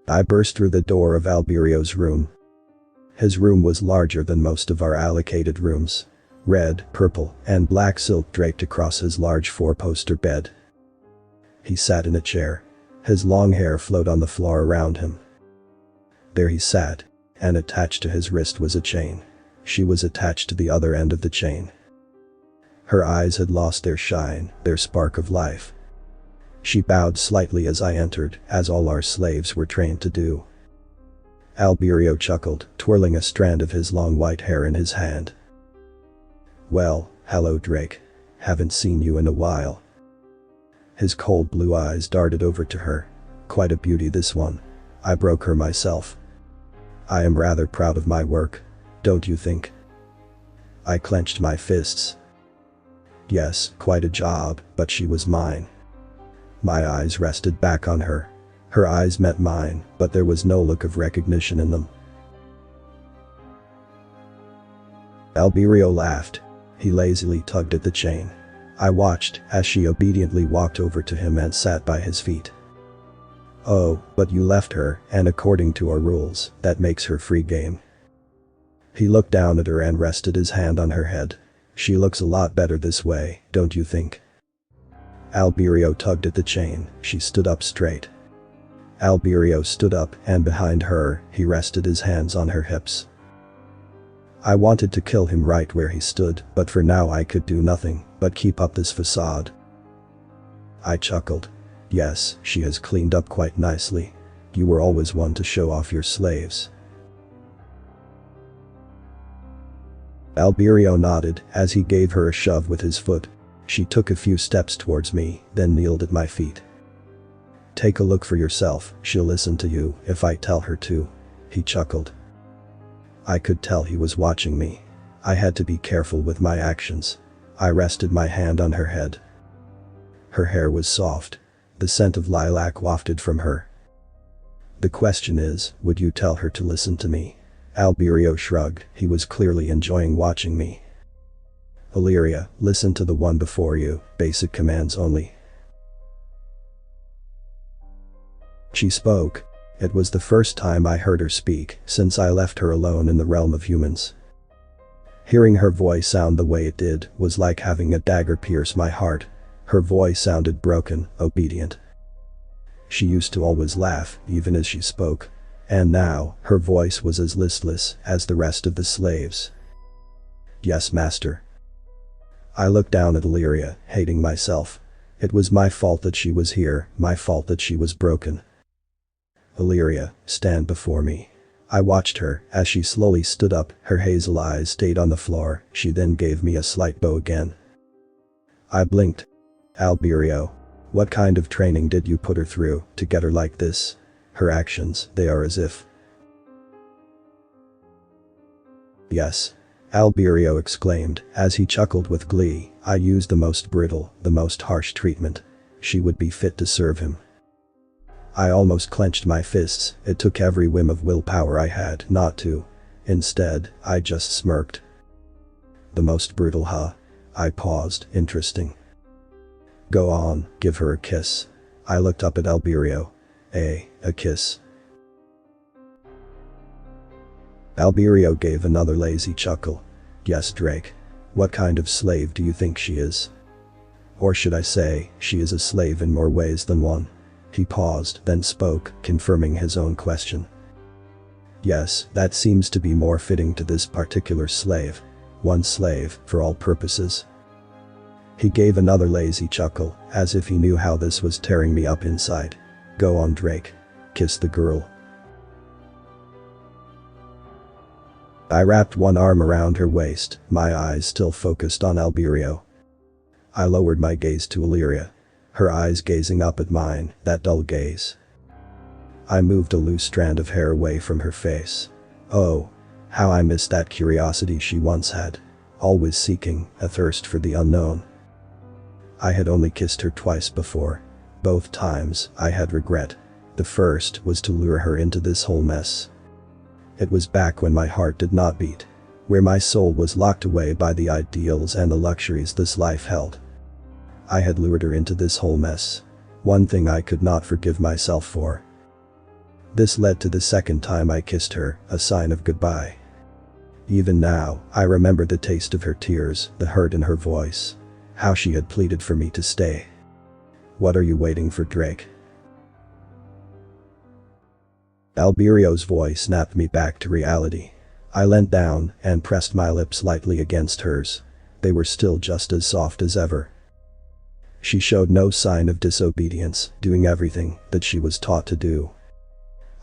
I burst through the door of Alberio's room. His room was larger than most of our allocated rooms. Red, purple, and black silk draped across his large four-poster bed. He sat in a chair. His long hair flowed on the floor around him. There he sat, and attached to his wrist was a chain. She was attached to the other end of the chain. Her eyes had lost their shine, their spark of life. She bowed slightly as I entered, as all our slaves were trained to do. Alberio chuckled, twirling a strand of his long white hair in his hand. "Well, hello Drake. Haven't seen you in a while." His cold blue eyes darted over to her. "Quite a beauty this one. I broke her myself. I am rather proud of my work, don't you think?" I clenched my fists. Yes, quite a job, but she was mine. My eyes rested back on her. Her eyes met mine, but there was no look of recognition in them. Alberio laughed. He lazily tugged at the chain. I watched as she obediently walked over to him and sat by his feet. "Oh, but you left her, and according to our rules, that makes her free game." He looked down at her and rested his hand on her head. "She looks a lot better this way, don't you think?" Alberio tugged at the chain. She stood up straight. Alberio stood up, and behind her, he rested his hands on her hips. I wanted to kill him right where he stood, but for now I could do nothing but keep up this facade. I chuckled. "Yes, she has cleaned up quite nicely. You were always one to show off your slaves." Alberio nodded as he gave her a shove with his foot. She took a few steps towards me, then kneeled at my feet. "Take a look for yourself, she'll listen to you if I tell her to," he chuckled. I could tell he was watching me. I had to be careful with my actions. I rested my hand on her head. Her hair was soft. The scent of lilac wafted from her. "The question is, would you tell her to listen to me?" Alberio shrugged. He was clearly enjoying watching me. "Illyria, listen to the one before you, basic commands only." She spoke. It was the first time I heard her speak since I left her alone in the realm of humans. Hearing her voice sound the way it did was like having a dagger pierce my heart. Her voice sounded broken, obedient. She used to always laugh, even as she spoke. And now, her voice was as listless as the rest of the slaves. "Yes, master." I looked down at Illyria, hating myself. It was my fault that she was here, my fault that she was broken. "Illyria, stand before me." I watched her as she slowly stood up, her hazel eyes stayed on the floor. She then gave me a slight bow again. I blinked. "Alberio, what kind of training did you put her through to get her like this? Her actions, they are as if..." "Yes," Alberio exclaimed as he chuckled with glee. "I used the most brutal, the most harsh treatment. She would be fit to serve him." I almost clenched my fists. It took every whim of willpower I had not to. Instead, I just smirked. "The most brutal, huh?" I paused. "Interesting. Go on, give her a kiss." I looked up at Alberio. A kiss?" Alberio gave another lazy chuckle. "Yes, Drake. What kind of slave do you think she is? Or should I say, she is a slave in more ways than one." He paused, then spoke, confirming his own question. "Yes, that seems to be more fitting to this particular slave. One slave, for all purposes." He gave another lazy chuckle, as if he knew how this was tearing me up inside. "Go on, Drake. Kiss the girl." I wrapped one arm around her waist, my eyes still focused on Alberio. I lowered my gaze to Illyria. Her eyes gazing up at mine, that dull gaze. I moved a loose strand of hair away from her face. Oh, how I missed that curiosity she once had. Always seeking, a thirst for the unknown. I had only kissed her twice before. Both times, I had regret. The first was to lure her into this whole mess. It was back when my heart did not beat. Where my soul was locked away by the ideals and the luxuries this life held. I had lured her into this whole mess. One thing I could not forgive myself for. This led to the second time I kissed her, a sign of goodbye. Even now, I remember the taste of her tears, the hurt in her voice. How she had pleaded for me to stay. "What are you waiting for, Drake?" Alberio's voice snapped me back to reality. I leant down and pressed my lips lightly against hers. They were still just as soft as ever. She showed no sign of disobedience, doing everything that she was taught to do.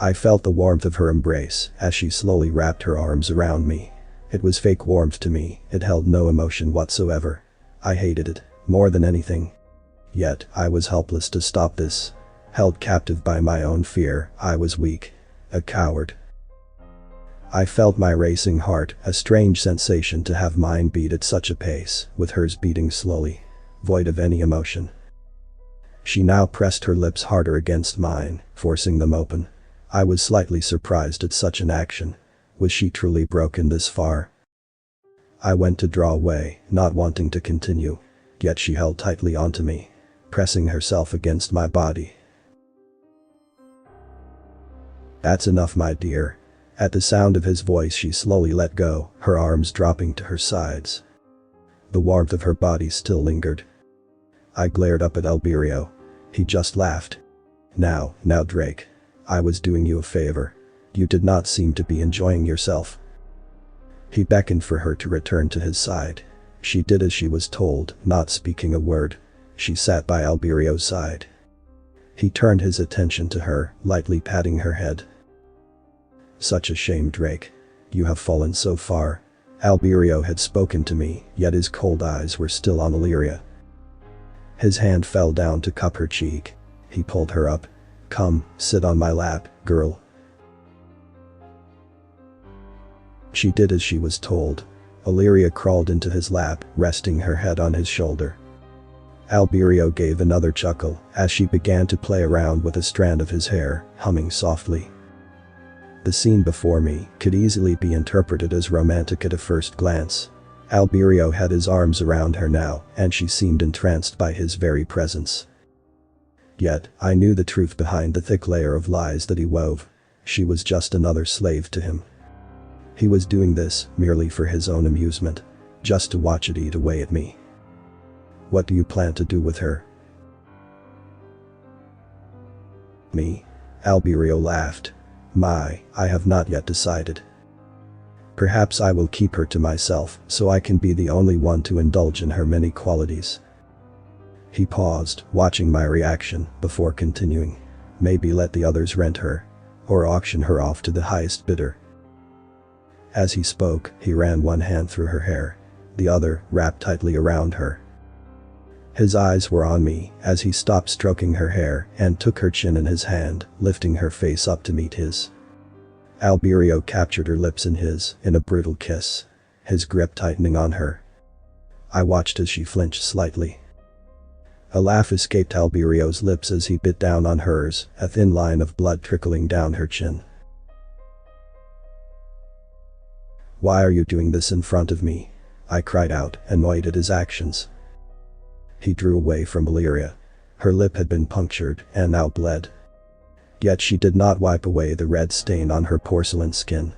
I felt the warmth of her embrace as she slowly wrapped her arms around me. It was fake warmth to me, it held no emotion whatsoever. I hated it, more than anything. Yet, I was helpless to stop this. Held captive by my own fear, I was weak. A coward. I felt my racing heart, a strange sensation to have mine beat at such a pace, with hers beating slowly, void of any emotion. She now pressed her lips harder against mine, forcing them open. I was slightly surprised at such an action. Was she truly broken this far? I went to draw away, not wanting to continue. Yet she held tightly onto me, pressing herself against my body. "That's enough, my dear." At the sound of his voice she slowly let go, her arms dropping to her sides. The warmth of her body still lingered. I glared up at Alberio. He just laughed. Now, Drake. I was doing you a favor. You did not seem to be enjoying yourself." He beckoned for her to return to his side. She did as she was told, not speaking a word. She sat by Alberio's side. He turned his attention to her, lightly patting her head. "Such a shame, Drake. You have fallen so far." Alberio had spoken to me, yet his cold eyes were still on Illyria. His hand fell down to cup her cheek. He pulled her up. "Come, sit on my lap, girl." She did as she was told. Illyria crawled into his lap, resting her head on his shoulder. Alberio gave another chuckle as she began to play around with a strand of his hair, humming softly. The scene before me could easily be interpreted as romantic at a first glance. Alberio had his arms around her now, and she seemed entranced by his very presence. Yet, I knew the truth behind the thick layer of lies that he wove. She was just another slave to him. He was doing this merely for his own amusement, just to watch it eat away at me. "What do you plan to do with her?" "Me?" Alberio laughed. I have not yet decided. Perhaps I will keep her to myself so I can be the only one to indulge in her many qualities." He paused, watching my reaction, before continuing. "Maybe let the others rent her. Or auction her off to the highest bidder." As he spoke, he ran one hand through her hair, the other wrapped tightly around her. His eyes were on me as he stopped stroking her hair and took her chin in his hand, lifting her face up to meet his. Alberio captured her lips in his, in a brutal kiss, his grip tightening on her. I watched as she flinched slightly. A laugh escaped Alberio's lips as he bit down on hers, a thin line of blood trickling down her chin. "Why are you doing this in front of me?" I cried out, annoyed at his actions. He drew away from Illyria. Her lip had been punctured and now bled. Yet she did not wipe away the red stain on her porcelain skin.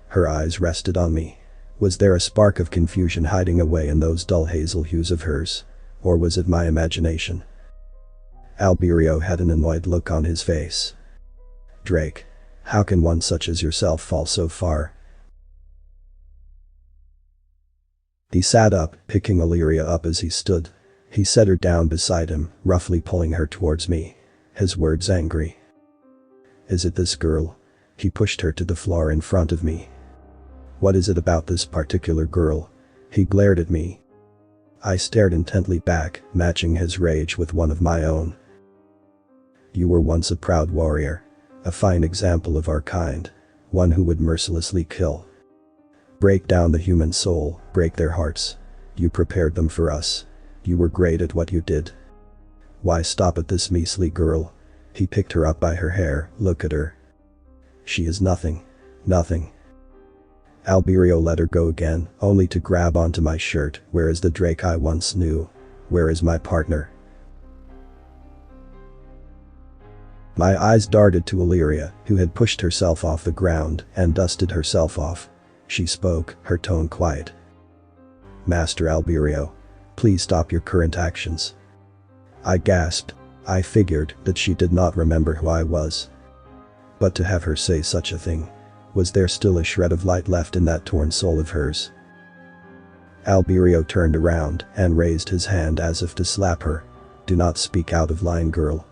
Her eyes rested on me. Was there a spark of confusion hiding away in those dull hazel hues of hers? Or was it my imagination? Alberio had an annoyed look on his face. "Drake, how can one such as yourself fall so far?" He sat up, picking Illyria up as he stood. He set her down beside him, roughly pulling her towards me, his words angry. "Is it this girl?" He pushed her to the floor in front of me. "What is it about this particular girl?" He glared at me. I stared intently back, matching his rage with one of my own. "You were once a proud warrior. A fine example of our kind. One who would mercilessly kill. Break down the human soul, break their hearts. You prepared them for us. You were great at what you did. Why stop at this measly girl?" He picked her up by her hair. "Look at her. She is nothing. Nothing." Alberio let her go again, only to grab onto my shirt. "Where is the Drake I once knew? Where is my partner?" My eyes darted to Illyria, who had pushed herself off the ground and dusted herself off. She spoke, her tone quiet. "Master Alberio, please stop your current actions." I gasped. I figured that she did not remember who I was. But to have her say such a thing. Was there still a shred of light left in that torn soul of hers? Alberio turned around and raised his hand as if to slap her. "Do not speak out of line, girl."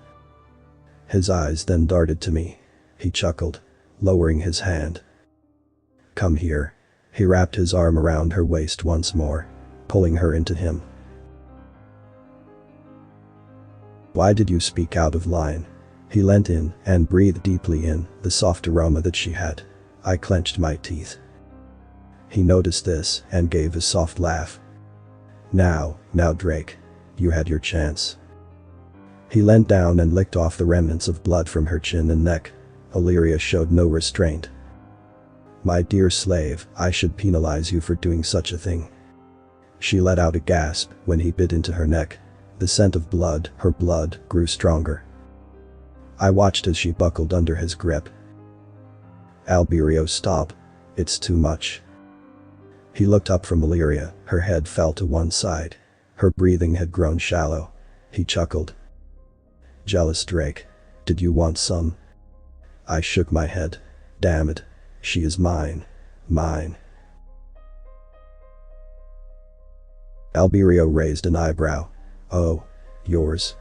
His eyes then darted to me. He chuckled, lowering his hand. "Come here." He wrapped his arm around her waist once more, pulling her into him. "Why did you speak out of line?" He leant in and breathed deeply in the soft aroma that she had. I clenched my teeth. He noticed this and gave a soft laugh. Now Drake. You had your chance." He leant down and licked off the remnants of blood from her chin and neck. Illyria showed no restraint. "My dear slave, I should penalize you for doing such a thing." She let out a gasp when he bit into her neck. The scent of blood, her blood, grew stronger. I watched as she buckled under his grip. "Alberio, stop. It's too much." He looked up from Illyria, her head fell to one side. Her breathing had grown shallow. He chuckled. "Jealous Drake. Did you want some?" I shook my head. "Damn it. She is mine. Mine." Alberio raised an eyebrow. "Oh, yours.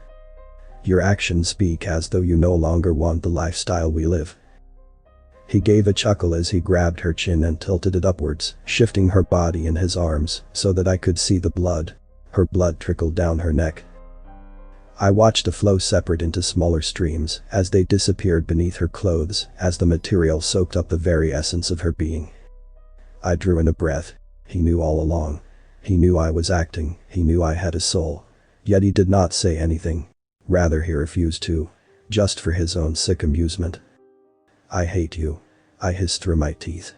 Your actions speak as though you no longer want the lifestyle we live." He gave a chuckle as he grabbed her chin and tilted it upwards, shifting her body in his arms so that I could see the blood. Her blood trickled down her neck. I watched it flow separate into smaller streams as they disappeared beneath her clothes as the material soaked up the very essence of her being. I drew in a breath. He knew all along. He knew I was acting. He knew I had a soul. Yet he did not say anything. Rather, he refused to. Just for his own sick amusement. "I hate you," I hissed through my teeth.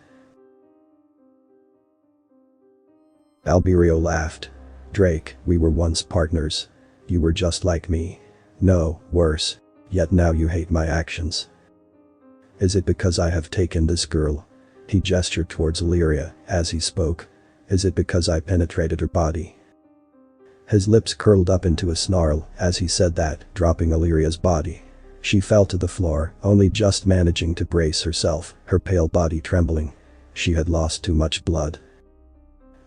Alberio laughed. "Drake, we were once partners. You were just like me. No, worse. Yet now you hate my actions. Is it because I have taken this girl?" He gestured towards Illyria as he spoke. "Is it because I penetrated her body?" His lips curled up into a snarl as he said that, dropping Illyria's body. She fell to the floor, only just managing to brace herself, her pale body trembling. She had lost too much blood.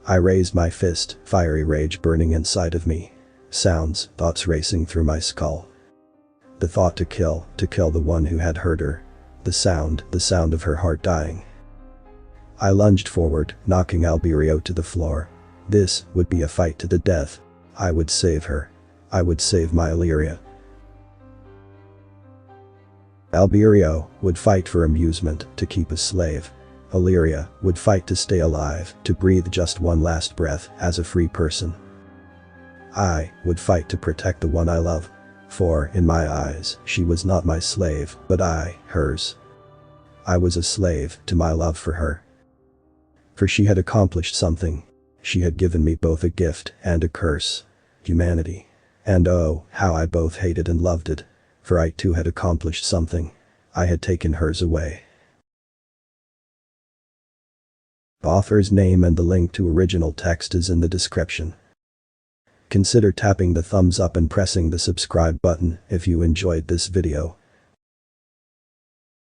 I raised my fist, fiery rage burning inside of me. Sounds, thoughts racing through my skull. The thought to kill the one who had hurt her. The sound of her heart dying. I lunged forward, knocking Alberio to the floor. This would be a fight to the death. I would save her. I would save my Illyria. Alberio would fight for amusement, to keep a slave. Illyria would fight to stay alive, to breathe just one last breath as a free person. I would fight to protect the one I love. For, in my eyes, she was not my slave, but I, hers. I was a slave to my love for her. For she had accomplished something. She had given me both a gift and a curse. Humanity. And oh, how I both hated and loved it. For I too had accomplished something. I had taken hers away. Author's name and the link to original text is in the description. Consider tapping the thumbs up and pressing the subscribe button if you enjoyed this video.